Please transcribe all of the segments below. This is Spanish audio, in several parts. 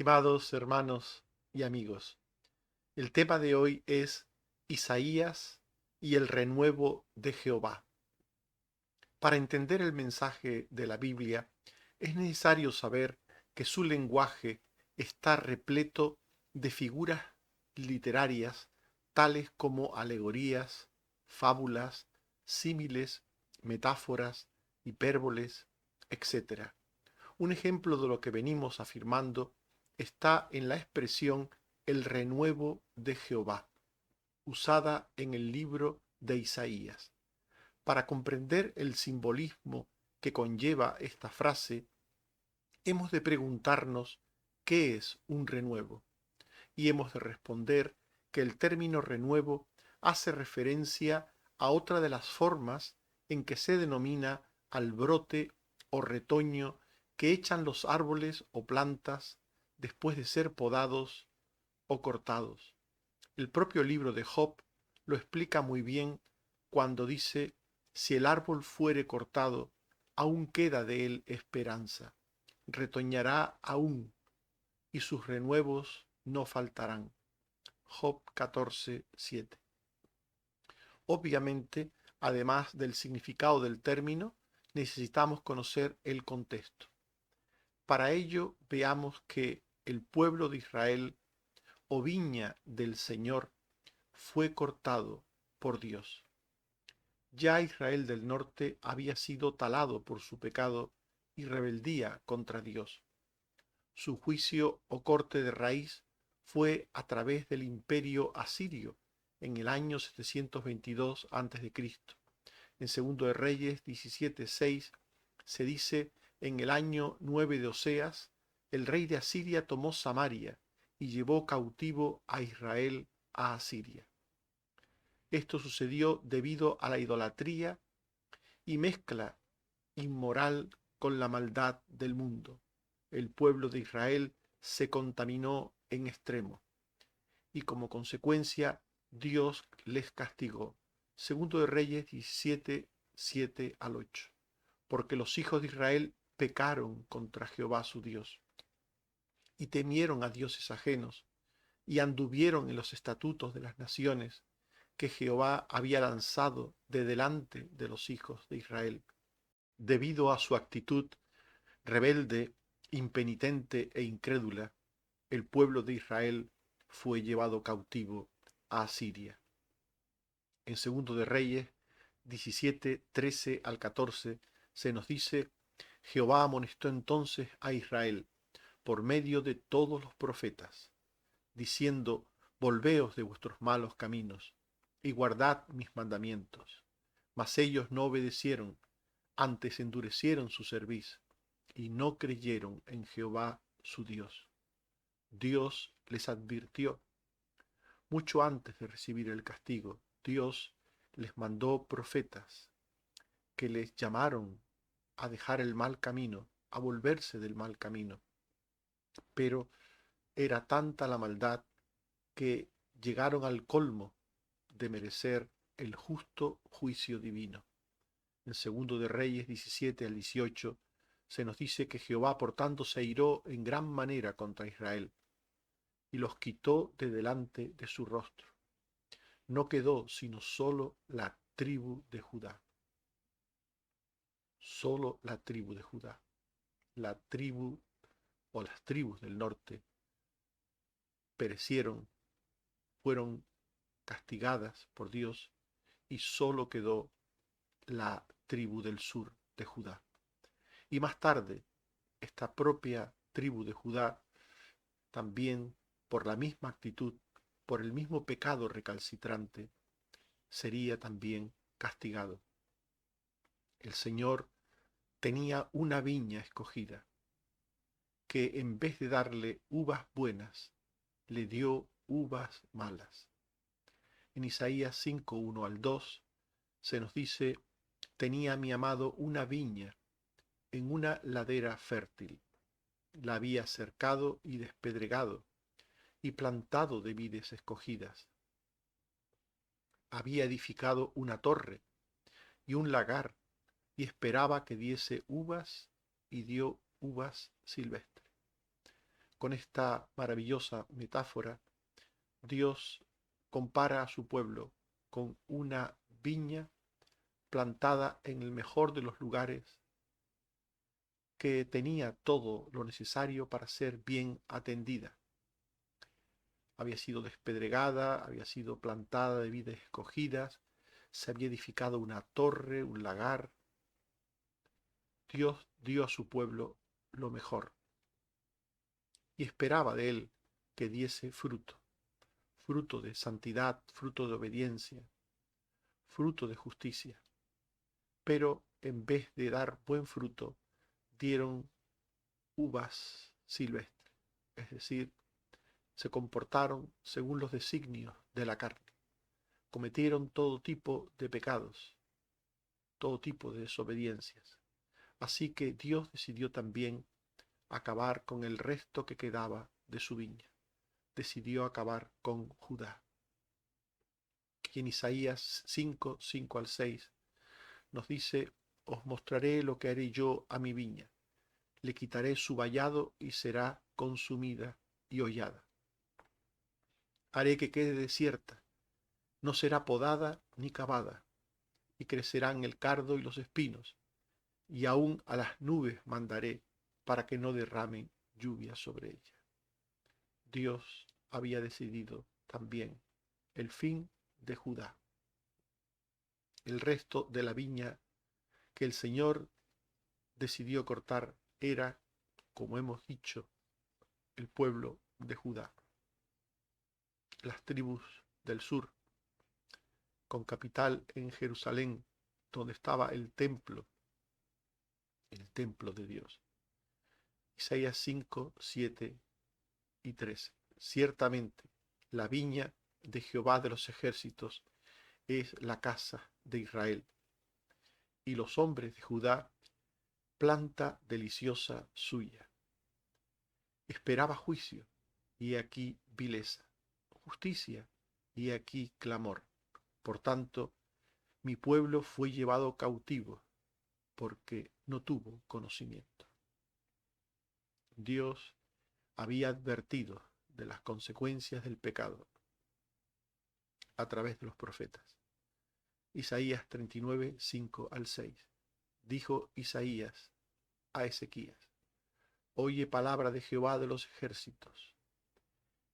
Estimados hermanos y amigos, el tema de hoy es Isaías y el renuevo de Jehová. Para entender el mensaje de la Biblia, es necesario saber que su lenguaje está repleto de figuras literarias tales como alegorías, fábulas, símiles, metáforas, hipérboles, etc. Un ejemplo de lo que venimos afirmando está en la expresión el renuevo de Jehová, usada en el libro de Isaías. Para comprender el simbolismo que conlleva esta frase, hemos de preguntarnos qué es un renuevo, y hemos de responder que el término renuevo hace referencia a otra de las formas en que se denomina al brote o retoño que echan los árboles o plantas después de ser podados o cortados. El propio libro de Job lo explica muy bien cuando dice, si el árbol fuere cortado, aún queda de él esperanza, retoñará aún, y sus renuevos no faltarán. Job 14:7. Obviamente, además del significado del término, necesitamos conocer el contexto. Para ello, veamos que el pueblo de Israel, o viña del Señor, fue cortado por Dios. Ya Israel del norte había sido talado por su pecado y rebeldía contra Dios. Su juicio o corte de raíz fue a través del imperio asirio en el año 722 a.C. En Segundo de Reyes 17:6 se dice, en el año 9 de Oseas, el rey de Asiria tomó Samaria y llevó cautivo a Israel a Asiria. Esto sucedió debido a la idolatría y mezcla inmoral con la maldad del mundo. El pueblo de Israel se contaminó en extremo y como consecuencia Dios les castigó. Segundo de Reyes 17, 7 al 8. Porque los hijos de Israel pecaron contra Jehová su Dios y temieron a dioses ajenos y anduvieron en los estatutos de las naciones que Jehová había lanzado de delante de los hijos de Israel. Debido a su actitud rebelde, impenitente e incrédula, el pueblo de Israel fue llevado cautivo a Asiria. En Segundo de Reyes 17, 13 al 14 se nos dice, Jehová amonestó entonces a Israel por medio de todos los profetas, diciendo, volveos de vuestros malos caminos y guardad mis mandamientos. Mas ellos no obedecieron, antes endurecieron su cerviz y no creyeron en Jehová su Dios. Dios les advirtió. Mucho antes de recibir el castigo, Dios les mandó profetas que les llamaron a dejar el mal camino, a volverse del mal camino. Pero era tanta la maldad que llegaron al colmo de merecer el justo juicio divino. En Segundo de Reyes 17 al 18 se nos dice que Jehová por tanto se airó en gran manera contra Israel y los quitó de delante de su rostro. No quedó sino solo la tribu de Judá. Solo la tribu de Judá. La tribu o las tribus del norte perecieron, fueron castigadas por Dios y solo quedó la tribu del sur de Judá. Y más tarde, esta propia tribu de Judá, también por la misma actitud, por el mismo pecado recalcitrante, sería también castigado. El Señor tenía una viña escogida, que en vez de darle uvas buenas, le dio uvas malas. En Isaías 5, 1 al 2 se nos dice, tenía mi amado una viña en una ladera fértil, la había cercado y despedregado, y plantado de vides escogidas. Había edificado una torre y un lagar, y esperaba que diese uvas, y dio uvas silvestres. con esta maravillosa metáfora, Dios compara a su pueblo con una viña plantada en el mejor de los lugares, que tenía todo lo necesario para ser bien atendida. Había sido despedregada, había sido plantada de vides escogidas, se había edificado una torre, un lagar. Dios dio a su pueblo lo mejor y esperaba de él que diese fruto, fruto de santidad, fruto de obediencia, fruto de justicia. Pero en vez de dar buen fruto, dieron uvas silvestres, es decir, se comportaron según los designios de la carne, cometieron todo tipo de pecados, todo tipo de desobediencias. Así que Dios decidió también acabar con el resto que quedaba de su viña. Decidió acabar con Judá. Y en Isaías 5, 5 al 6 nos dice: os mostraré lo que haré yo a mi viña. Le quitaré su vallado y será consumida y hollada. Haré que quede desierta, no será podada ni cavada, y crecerán el cardo y los espinos, y aún a las nubes mandaré para que no derramen lluvia sobre ella. Dios había decidido también el fin de Judá. El resto de la viña que el Señor decidió cortar era, como hemos dicho, el pueblo de Judá. Las tribus del sur, con capital en Jerusalén, donde estaba el templo de Dios. Isaías 5, 7 y 13. Ciertamente, la viña de Jehová de los ejércitos es la casa de Israel, y los hombres de Judá, planta deliciosa suya. Esperaba juicio, y aquí vileza; justicia, y aquí clamor. Por tanto, mi pueblo fue llevado cautivo, porque no tuvo conocimiento. Dios había advertido de las consecuencias del pecado a través de los profetas. Isaías 39, 5 al 6. Dijo Isaías a Ezequías: oye palabra de Jehová de los ejércitos.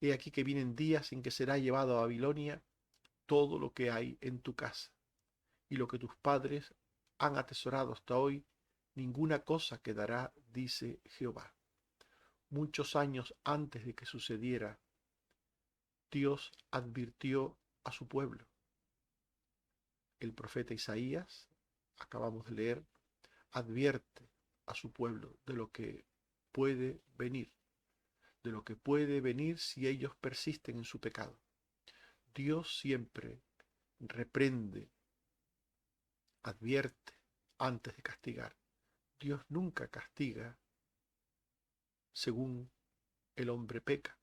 He aquí que vienen días en que será llevado a Babilonia todo lo que hay en tu casa, y lo que tus padres han atesorado hasta hoy, ninguna cosa quedará, dice Jehová. Muchos años antes de que sucediera, Dios advirtió a su pueblo. El profeta Isaías, acabamos de leer, advierte a su pueblo de lo que puede venir, de lo que puede venir si ellos persisten en su pecado. Dios siempre reprende, advierte antes de castigar. Dios nunca castiga según el hombre peca.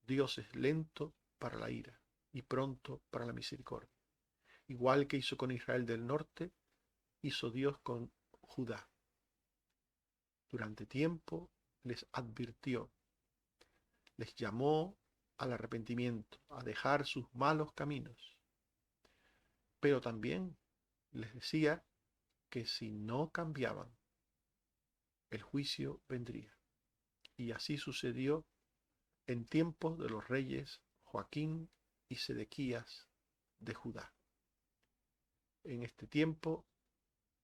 Dios es lento para la ira y pronto para la misericordia. Igual que hizo con Israel del norte, hizo Dios con Judá. Durante tiempo les advirtió, les llamó al arrepentimiento, a dejar sus malos caminos. Pero también les decía que si no cambiaban, el juicio vendría. Y así sucedió en tiempos de los reyes Joaquín y Sedequías de Judá. En este tiempo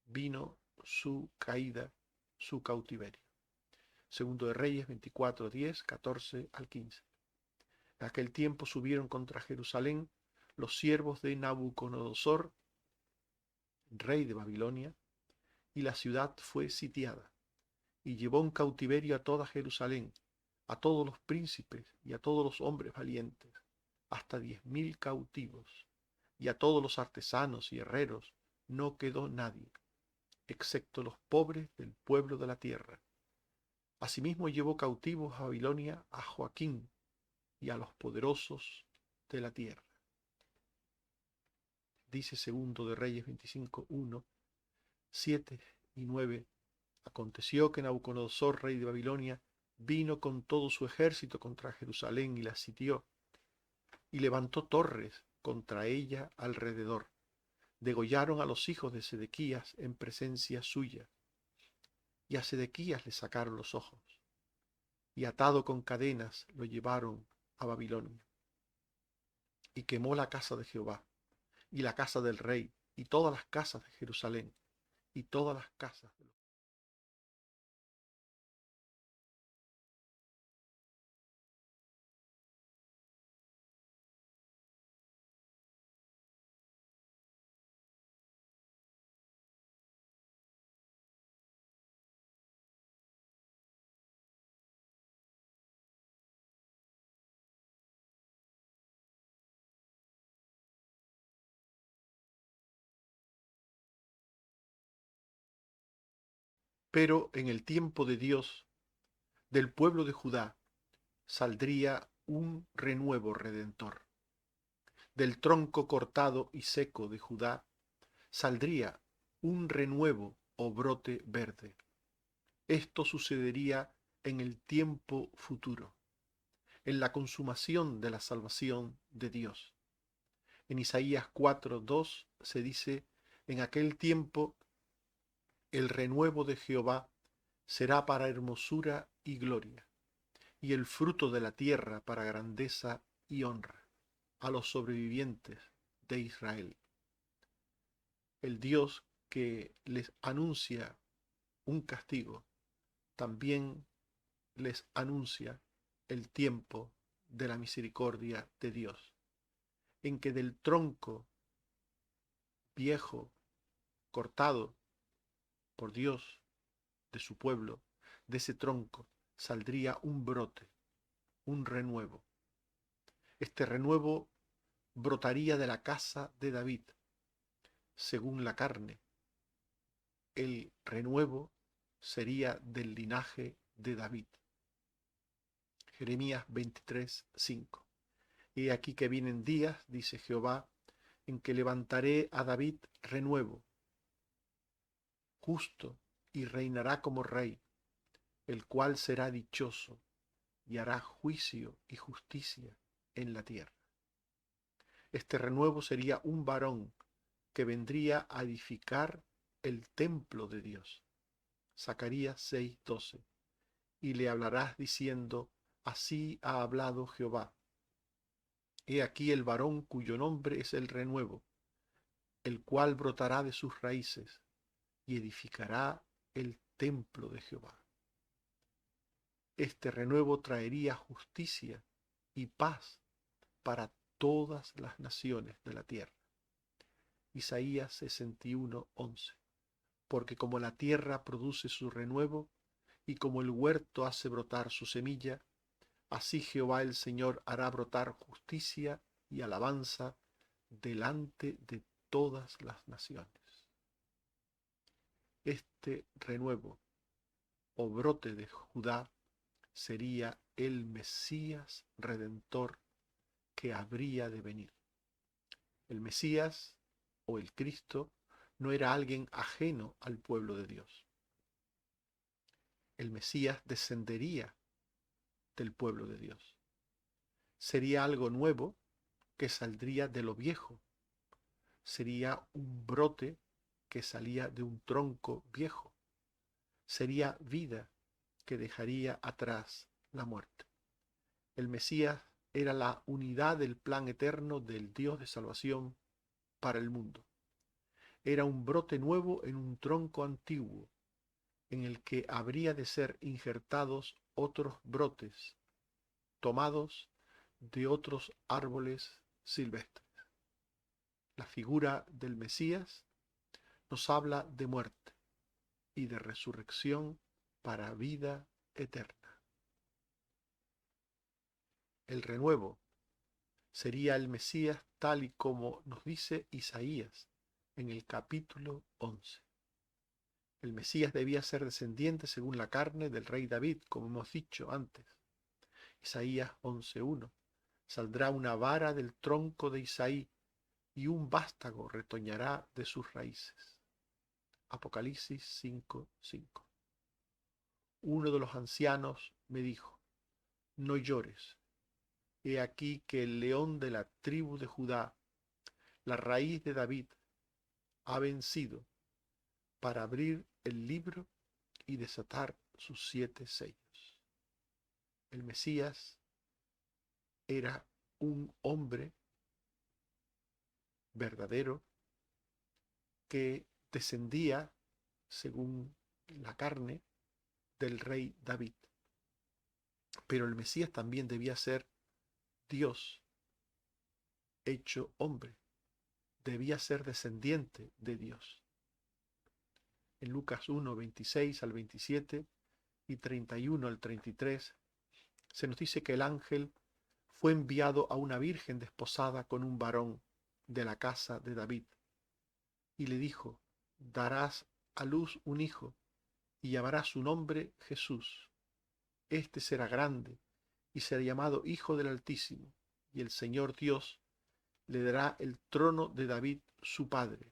vino su caída, su cautiverio. Segundo de Reyes 24, 10, 14 al 15. En aquel tiempo subieron contra Jerusalén los siervos de Nabucodonosor, rey de Babilonia, y la ciudad fue sitiada, y llevó en cautiverio a toda Jerusalén, a todos los príncipes y a todos los hombres valientes, hasta 10.000 cautivos, y a todos los artesanos y herreros; no quedó nadie, excepto los pobres del pueblo de la tierra. Asimismo llevó cautivos a Babilonia a Joaquín y a los poderosos de la tierra. Dice segundo de Reyes 25, 1, 7 y 9. Aconteció que Nabucodonosor, rey de Babilonia, vino con todo su ejército contra Jerusalén y la sitió, y levantó torres contra ella alrededor. Degollaron a los hijos de Sedequías en presencia suya, y a Sedequías le sacaron los ojos, y atado con cadenas lo llevaron a Babilonia. Y quemó la casa de Jehová, y la casa del rey, y todas las casas de Jerusalén, y todas las casas de los... Pero en el tiempo de Dios, del pueblo de Judá, saldría un renuevo redentor. Del tronco cortado y seco de Judá saldría un renuevo o brote verde. Esto sucedería en el tiempo futuro, en la consumación de la salvación de Dios. En Isaías 4:2 se dice: en aquel tiempo el renuevo de Jehová será para hermosura y gloria, y el fruto de la tierra para grandeza y honra a los sobrevivientes de Israel. El Dios que les anuncia un castigo, también les anuncia el tiempo de la misericordia de Dios, en que del tronco viejo, cortado por Dios, de su pueblo, de ese tronco saldría un brote, un renuevo. Este renuevo brotaría de la casa de David, según la carne. El renuevo sería del linaje de David. Jeremías 23:5. He aquí que vienen días, dice Jehová, en que levantaré a David renuevo, justo, y reinará como rey, el cual será dichoso y hará juicio y justicia en la tierra. Este renuevo sería un varón que vendría a edificar el templo de Dios. Zacarías 6:12. Y le hablarás diciendo: así ha hablado Jehová. He aquí el varón cuyo nombre es el renuevo, el cual brotará de sus raíces y edificará el templo de Jehová. Este renuevo traería justicia y paz para todas las naciones de la tierra. Isaías 61:11. Porque como la tierra produce su renuevo, y como el huerto hace brotar su semilla, así Jehová el Señor hará brotar justicia y alabanza delante de todas las naciones. Este renuevo o brote de Judá sería el Mesías redentor que habría de venir. El Mesías o el Cristo no era alguien ajeno al pueblo de Dios. El Mesías descendería del pueblo de Dios. Sería algo nuevo que saldría de lo viejo. Sería un brote que salía de un tronco viejo. Sería vida que dejaría atrás la muerte. El Mesías era la unidad del plan eterno del Dios de salvación para el mundo. Era un brote nuevo en un tronco antiguo, en el que habría de ser injertados otros brotes, tomados de otros árboles silvestres. La figura del Mesías nos habla de muerte y de resurrección para vida eterna. El renuevo sería el Mesías tal y como nos dice Isaías en el capítulo 11. El Mesías debía ser descendiente según la carne del rey David, como hemos dicho antes. Isaías 11:1. Saldrá una vara del tronco de Isaí y un vástago retoñará de sus raíces. Apocalipsis 5:5. Uno de los ancianos me dijo, no llores. He aquí que el león de la tribu de Judá, la raíz de David, ha vencido para abrir el libro y desatar sus 7 sellos. El Mesías era un hombre verdadero que descendía, según la carne, del rey David. Pero el Mesías también debía ser Dios hecho hombre, debía ser descendiente de Dios. En Lucas 1, 26 al 27 y 31 al 33, se nos dice que el ángel fue enviado a una virgen desposada con un varón de la casa de David, y le dijo, darás a luz un hijo, y llamarás su nombre Jesús. Este será grande, y será llamado Hijo del Altísimo, y el Señor Dios le dará el trono de David su padre,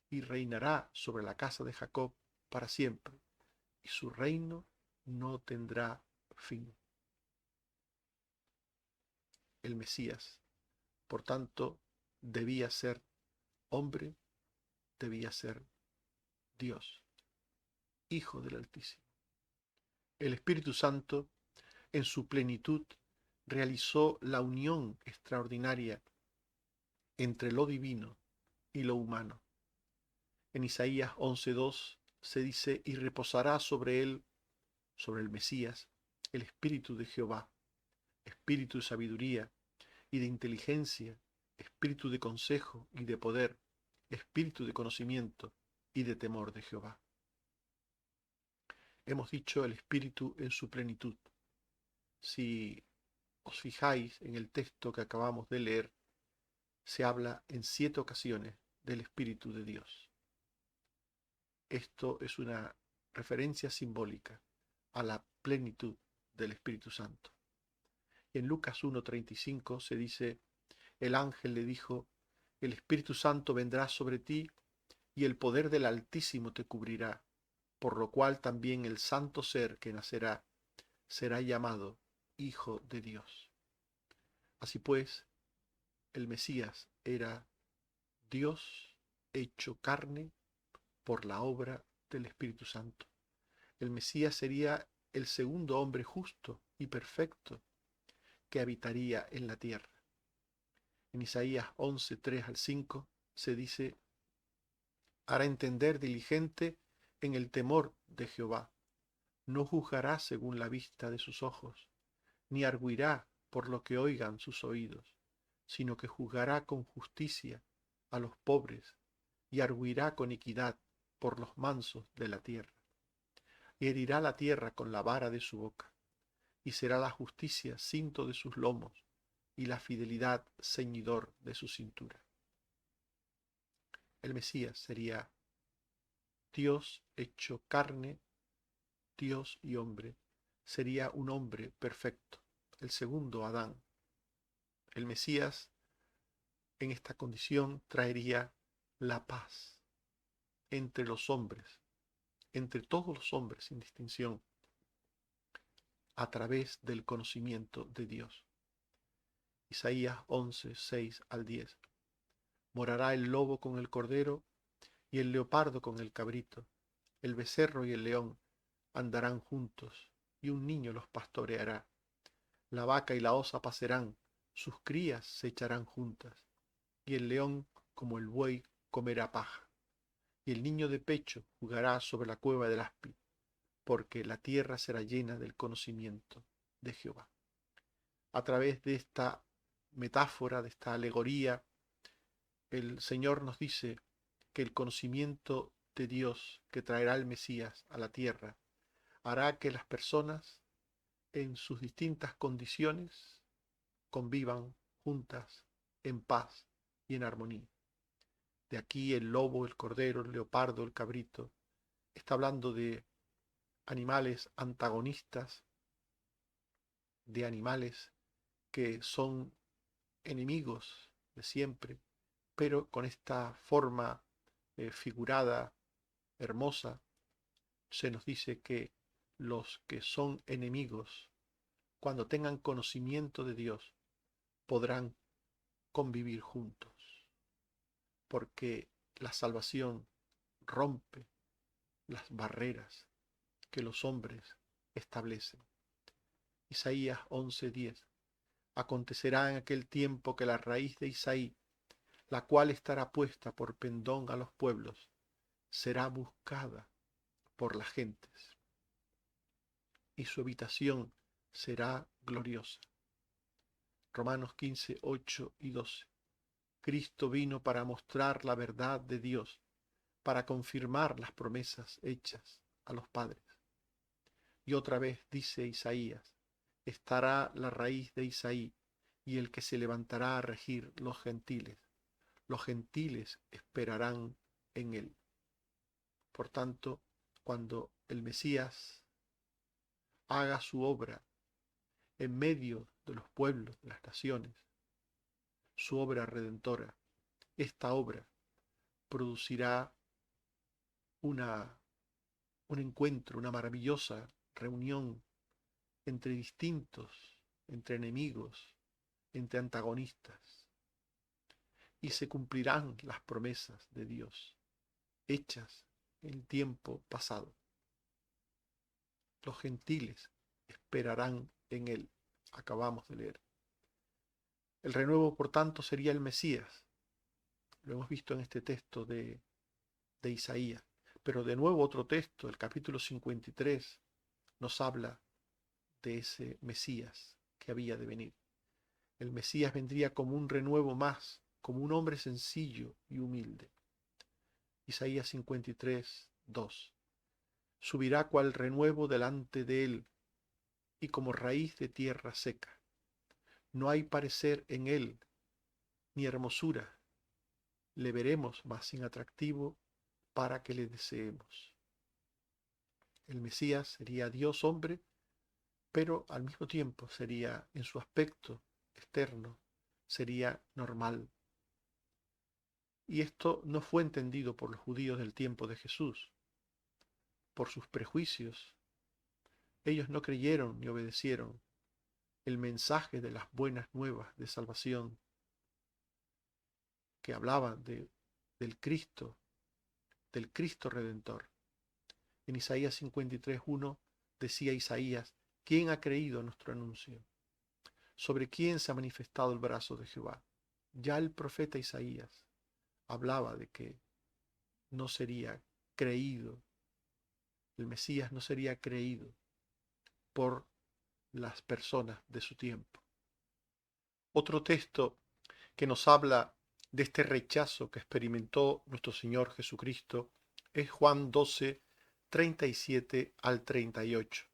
y reinará sobre la casa de Jacob para siempre, y su reino no tendrá fin. El Mesías, por tanto, debía ser hombre, debía ser Dios, Hijo del Altísimo. El Espíritu Santo, en su plenitud, realizó la unión extraordinaria entre lo divino y lo humano. En Isaías 11:2 se dice, y reposará sobre él, sobre el Mesías, el Espíritu de Jehová, espíritu de sabiduría y de inteligencia, espíritu de consejo y de poder, espíritu de conocimiento y de temor de Jehová. Hemos dicho el Espíritu en su plenitud. Si os fijáis en el texto que acabamos de leer, se habla en 7 ocasiones del Espíritu de Dios. Esto es una referencia simbólica a la plenitud del Espíritu Santo. Y en Lucas 1:35 se dice, el ángel le dijo, el Espíritu Santo vendrá sobre ti y el poder del Altísimo te cubrirá, por lo cual también el santo ser que nacerá será llamado Hijo de Dios. Así pues, el Mesías era Dios hecho carne por la obra del Espíritu Santo. El Mesías sería el segundo hombre justo y perfecto que habitaría en la tierra. En Isaías 11, 3 al 5 se dice, hará entender diligente en el temor de Jehová, no juzgará según la vista de sus ojos, ni arguirá por lo que oigan sus oídos, sino que juzgará con justicia a los pobres y arguirá con equidad por los mansos de la tierra. Y herirá la tierra con la vara de su boca, y será la justicia cinto de sus lomos, y la fidelidad ceñidor de su cintura. El Mesías sería Dios hecho carne, Dios y hombre, sería un hombre perfecto, el segundo Adán. El Mesías en esta condición traería la paz entre los hombres, entre todos los hombres sin distinción, a través del conocimiento de Dios. Isaías 11, 6 al 10. Morará el lobo con el cordero y el leopardo con el cabrito, el becerro y el león andarán juntos, y un niño los pastoreará. La vaca y la osa pasarán, sus crías se echarán juntas, y el león como el buey comerá paja, y el niño de pecho jugará sobre la cueva del áspid, porque la tierra será llena del conocimiento de Jehová. A través de esta metáfora, de esta alegoría, el Señor nos dice que el conocimiento de Dios que traerá el Mesías a la tierra hará que las personas en sus distintas condiciones convivan juntas en paz y en armonía. De aquí el lobo, el cordero, el leopardo, el cabrito. Está hablando de animales antagonistas, de animales que son enemigos de siempre, pero con esta forma figurada, hermosa, se nos dice que los que son enemigos, cuando tengan conocimiento de Dios, podrán convivir juntos, porque la salvación rompe las barreras que los hombres establecen. Isaías 11:10. Acontecerá en aquel tiempo que la raíz de Isaí, la cual estará puesta por pendón a los pueblos, será buscada por las gentes, y su habitación será gloriosa. Romanos 15:8 y 12. Cristo vino para mostrar la verdad de Dios, para confirmar las promesas hechas a los padres. Y otra vez dice Isaías, estará la raíz de Isaí, y el que se levantará a regir los gentiles. Los gentiles esperarán en él. Por tanto, cuando el Mesías haga su obra en medio de los pueblos, de las naciones, su obra redentora, esta obra producirá un encuentro, una maravillosa reunión entre distintos, entre enemigos, entre antagonistas, y se cumplirán las promesas de Dios hechas en tiempo pasado. Los gentiles esperarán en él. Acabamos de leer. El renuevo, por tanto, sería el Mesías. Lo hemos visto en este texto de Isaías. Pero de nuevo otro texto, el capítulo 53, nos habla de ese Mesías que había de venir. El Mesías vendría como un renuevo más, como un hombre sencillo y humilde. Isaías 53:2. Subirá cual renuevo delante de él, y como raíz de tierra seca. No hay parecer en él, ni hermosura. Le veremos más sin atractivo para que le deseemos. El Mesías sería Dios hombre, pero al mismo tiempo sería, en su aspecto externo, sería normal. Y esto no fue entendido por los judíos del tiempo de Jesús. Por sus prejuicios, ellos no creyeron ni obedecieron el mensaje de las buenas nuevas de salvación que hablaban del Cristo Redentor. En Isaías 53:1 decía Isaías, ¿quién ha creído a nuestro anuncio? ¿Sobre quién se ha manifestado el brazo de Jehová? Ya el profeta Isaías hablaba de que no sería creído, el Mesías no sería creído por las personas de su tiempo. Otro texto que nos habla de este rechazo que experimentó nuestro Señor Jesucristo es Juan 12:37 al 38.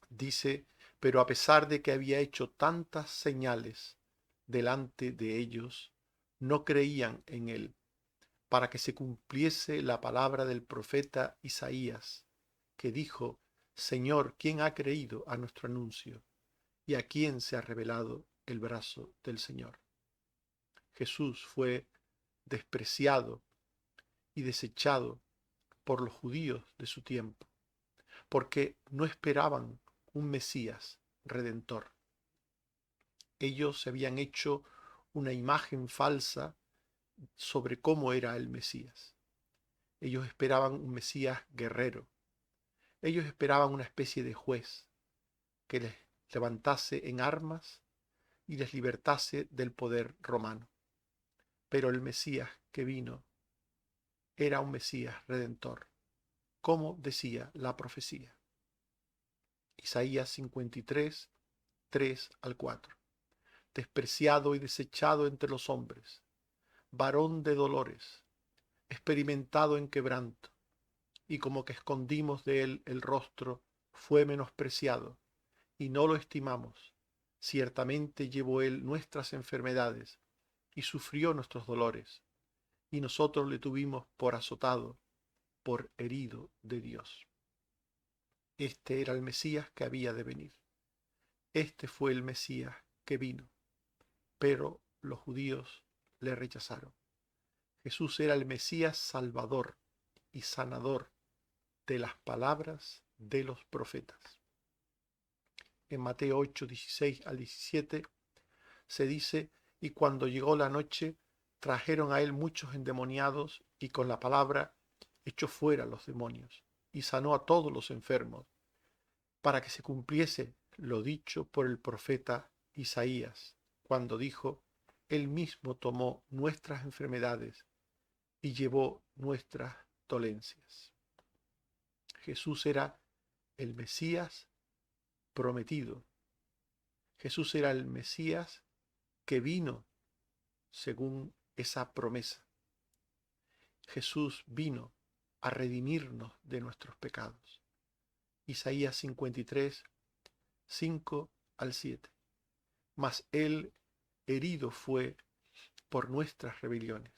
Dice, pero a pesar de que había hecho tantas señales delante de ellos, no creían en él, para que se cumpliese la palabra del profeta Isaías, que dijo, Señor, ¿quién ha creído a nuestro anuncio? ¿Y a quién se ha revelado el brazo del Señor? Jesús fue despreciado y desechado por los judíos de su tiempo, porque no esperaban un Mesías redentor. Ellos se habían hecho una imagen falsa sobre cómo era el Mesías. Ellos esperaban un Mesías guerrero. Ellos esperaban una especie de juez que les levantase en armas y les libertase del poder romano. Pero el Mesías que vino era un Mesías redentor, como decía la profecía. Isaías 53:3-4. Despreciado y desechado entre los hombres, varón de dolores, experimentado en quebranto, y como que escondimos de él el rostro, fue menospreciado, y no lo estimamos. Ciertamente llevó él nuestras enfermedades, y sufrió nuestros dolores, y nosotros le tuvimos por azotado, por herido de Dios. Este era el Mesías que había de venir. Este fue el Mesías que vino, pero los judíos le rechazaron. Jesús era el Mesías salvador y sanador de las palabras de los profetas. En Mateo 8, 16 al 17 se dice: y cuando llegó la noche, trajeron a él muchos endemoniados, y con la palabra echó fuera los demonios, y sanó a todos los enfermos, para que se cumpliese lo dicho por el profeta Isaías, cuando dijo: él mismo tomó nuestras enfermedades y llevó nuestras dolencias. Jesús era el Mesías prometido. Jesús era el Mesías que vino según esa promesa. Jesús vino a redimirnos de nuestros pecados. Isaías 53, 5 al 7. Mas él herido fue por nuestras rebeliones,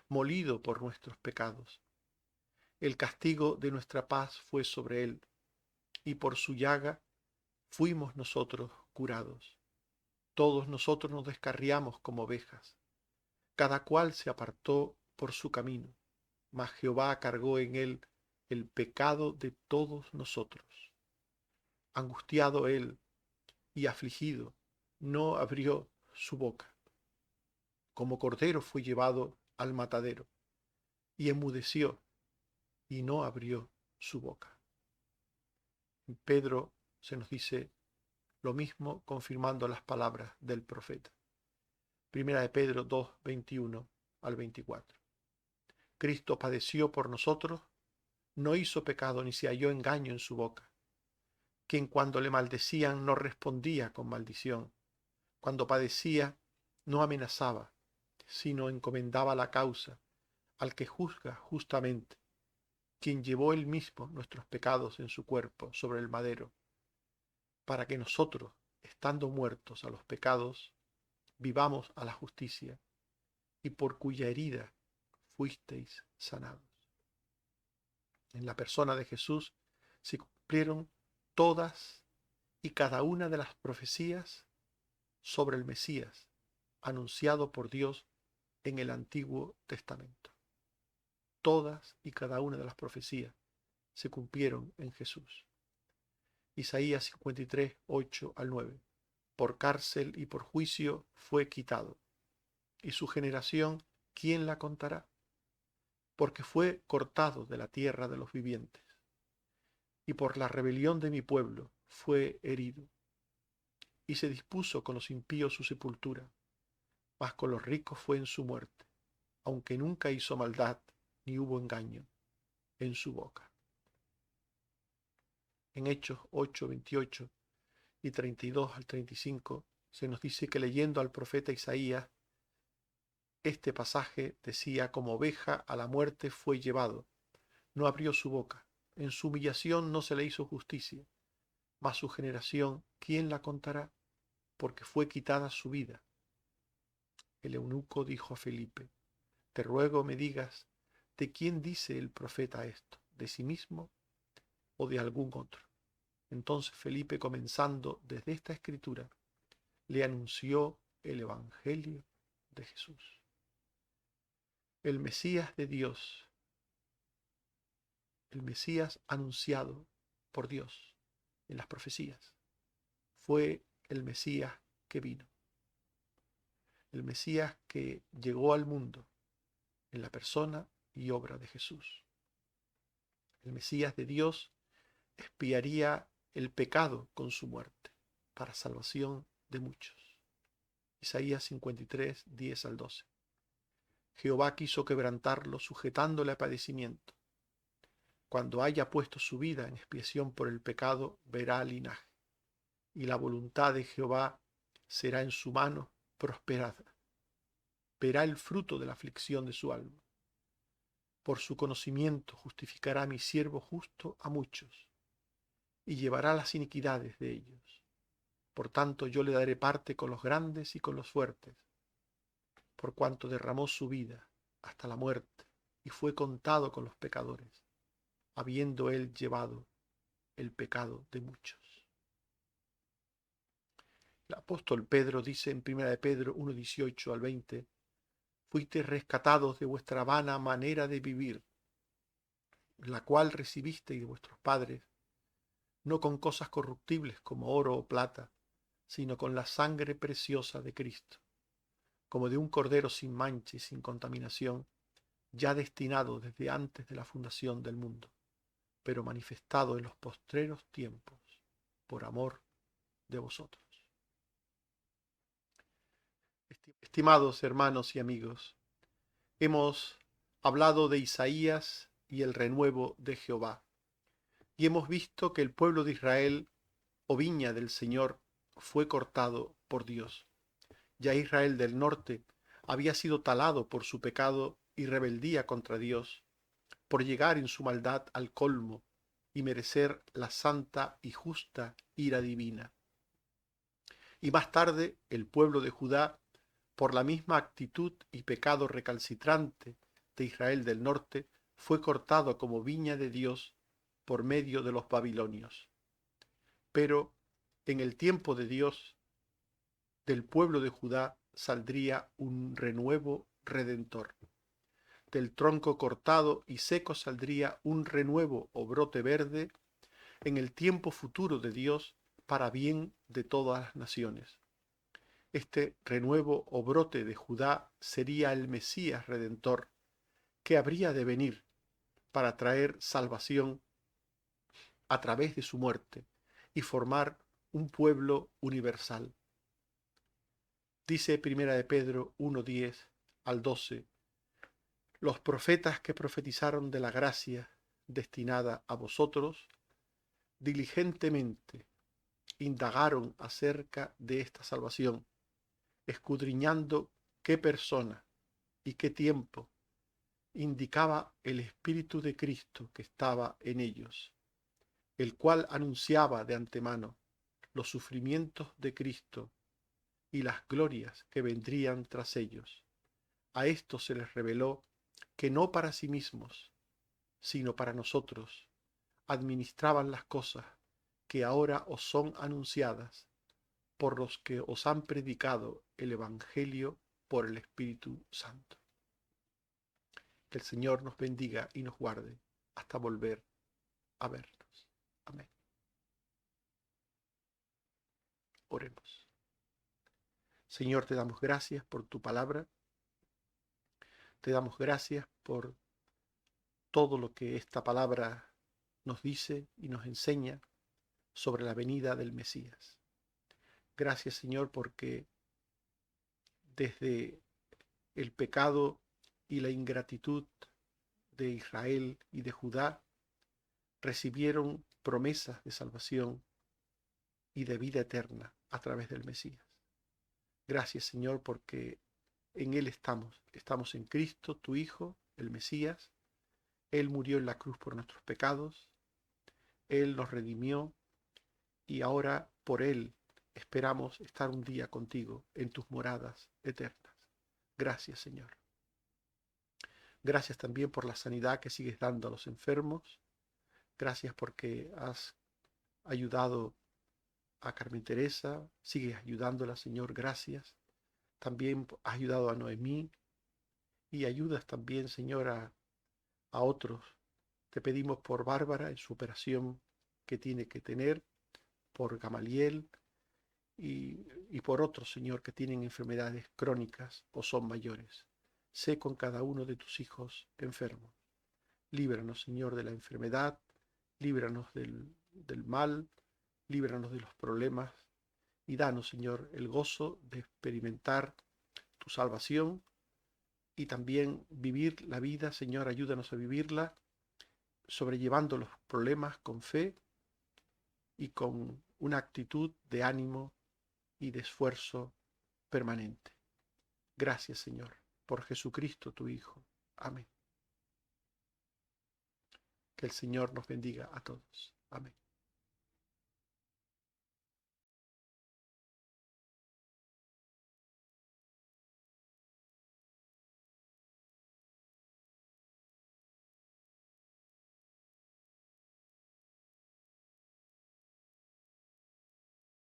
molido por nuestros pecados. El castigo de nuestra paz fue sobre él, y por su llaga fuimos nosotros curados. Todos nosotros nos descarriamos como ovejas, cada cual se apartó por su camino, mas Jehová cargó en él el pecado de todos nosotros. Angustiado él y afligido, no abrió su boca. Como cordero fue llevado al matadero, y enmudeció, y no abrió su boca. En Pedro se nos dice lo mismo, confirmando las palabras del profeta. Primera de Pedro 2, 21 al 24. Cristo padeció por nosotros, no hizo pecado ni se halló engaño en su boca. Quien cuando le maldecían no respondía con maldición. Cuando padecía no amenazaba, sino encomendaba la causa al que juzga justamente, quien llevó él mismo nuestros pecados en su cuerpo sobre el madero, para que nosotros, estando muertos a los pecados, vivamos a la justicia, y por cuya herida fuisteis sanados. En la persona de Jesús se cumplieron todas y cada una de las profecías sobre el Mesías anunciado por Dios en el Antiguo Testamento. Todas y cada una de las profecías se cumplieron en Jesús. Isaías 53, 8 al 9. Por cárcel y por juicio fue quitado. Y su generación, ¿quién la contará? Porque fue cortado de la tierra de los vivientes. Y por la rebelión de mi pueblo fue herido. Y se dispuso con los impíos su sepultura, mas con los ricos fue en su muerte, aunque nunca hizo maldad ni hubo engaño en su boca. En Hechos 8, 28 y 32 al 35 se nos dice que leyendo al profeta Isaías, este pasaje decía: como oveja a la muerte fue llevado, no abrió su boca, en su humillación no se le hizo justicia, mas su generación, ¿quién la contará? Porque fue quitada su vida. El eunuco dijo a Felipe: te ruego me digas, ¿de quién dice el profeta esto? ¿De sí mismo o de algún otro? Entonces Felipe, comenzando desde esta escritura, le anunció el Evangelio de Jesús. El Mesías de Dios, el Mesías anunciado por Dios en las profecías, fue el Mesías que vino. El Mesías que llegó al mundo en la persona y obra de Jesús. El Mesías de Dios expiaría el pecado con su muerte para salvación de muchos. Isaías 53, 10 al 12. Jehová quiso quebrantarlo, sujetándole a padecimiento. Cuando haya puesto su vida en expiación por el pecado, verá linaje, y la voluntad de Jehová será en su mano prosperada. Verá el fruto de la aflicción de su alma. Por su conocimiento justificará mi siervo justo a muchos, y llevará las iniquidades de ellos. Por tanto yo le daré parte con los grandes y con los fuertes, por cuanto derramó su vida hasta la muerte, y fue contado con los pecadores, habiendo él llevado el pecado de muchos. El apóstol Pedro dice en 1 de Pedro 1, 18 al 20, fuisteis rescatados de vuestra vana manera de vivir, la cual recibisteis de vuestros padres, no con cosas corruptibles como oro o plata, sino con la sangre preciosa de Cristo, como de un cordero sin mancha y sin contaminación, ya destinado desde antes de la fundación del mundo, pero manifestado en los postreros tiempos, por amor de vosotros. Estimados hermanos y amigos, hemos hablado de Isaías y el renuevo de Jehová, y hemos visto que el pueblo de Israel, o viña del Señor, fue cortado por Dios. Ya Israel del norte había sido talado por su pecado y rebeldía contra Dios, por llegar en su maldad al colmo y merecer la santa y justa ira divina. Y más tarde el pueblo de Judá, por la misma actitud y pecado recalcitrante de Israel del norte, fue cortado como viña de Dios por medio de los babilonios. Pero en el tiempo de Dios, del pueblo de Judá saldría un renuevo redentor. Del tronco cortado y seco saldría un renuevo o brote verde en el tiempo futuro de Dios para bien de todas las naciones. Este renuevo o brote de Judá sería el Mesías redentor que habría de venir para traer salvación a través de su muerte y formar un pueblo universal. Dice Primera de Pedro 1:10 al 12, los profetas que profetizaron de la gracia destinada a vosotros, diligentemente indagaron acerca de esta salvación, escudriñando qué persona y qué tiempo indicaba el Espíritu de Cristo que estaba en ellos, el cual anunciaba de antemano los sufrimientos de Cristo y las glorias que vendrían tras ellos. A estos se les reveló que no para sí mismos, sino para nosotros, administraban las cosas que ahora os son anunciadas por los que os han predicado el Evangelio por el Espíritu Santo. Que el Señor nos bendiga y nos guarde hasta volver a vernos. Amén. Oremos. Señor, te damos gracias por tu palabra. Te damos gracias por todo lo que esta palabra nos dice y nos enseña sobre la venida del Mesías. Gracias, Señor, porque desde el pecado y la ingratitud de Israel y de Judá recibieron promesas de salvación y de vida eterna a través del Mesías. Gracias, Señor, porque en Él estamos en Cristo, tu Hijo, el Mesías. Él murió en la cruz por nuestros pecados, Él nos redimió y ahora por Él esperamos estar un día contigo en tus moradas eternas. Gracias, Señor. Gracias también por la sanidad que sigues dando a los enfermos. Gracias porque has ayudado a Carmen Teresa, sigues ayudándola, Señor, gracias. También has ayudado a Noemí y ayudas también, Señor, a otros. Te pedimos por Bárbara en su operación que tiene que tener, por Gamaliel y por otros, Señor, que tienen enfermedades crónicas o son mayores. Sé con cada uno de tus hijos enfermos. Líbranos, Señor, de la enfermedad, líbranos del mal, líbranos de los problemas y danos, Señor, el gozo de experimentar tu salvación y también vivir la vida, Señor, ayúdanos a vivirla, sobrellevando los problemas con fe y con una actitud de ánimo y de esfuerzo permanente. Gracias, Señor, por Jesucristo, tu Hijo. Amén. Que el Señor nos bendiga a todos. Amén.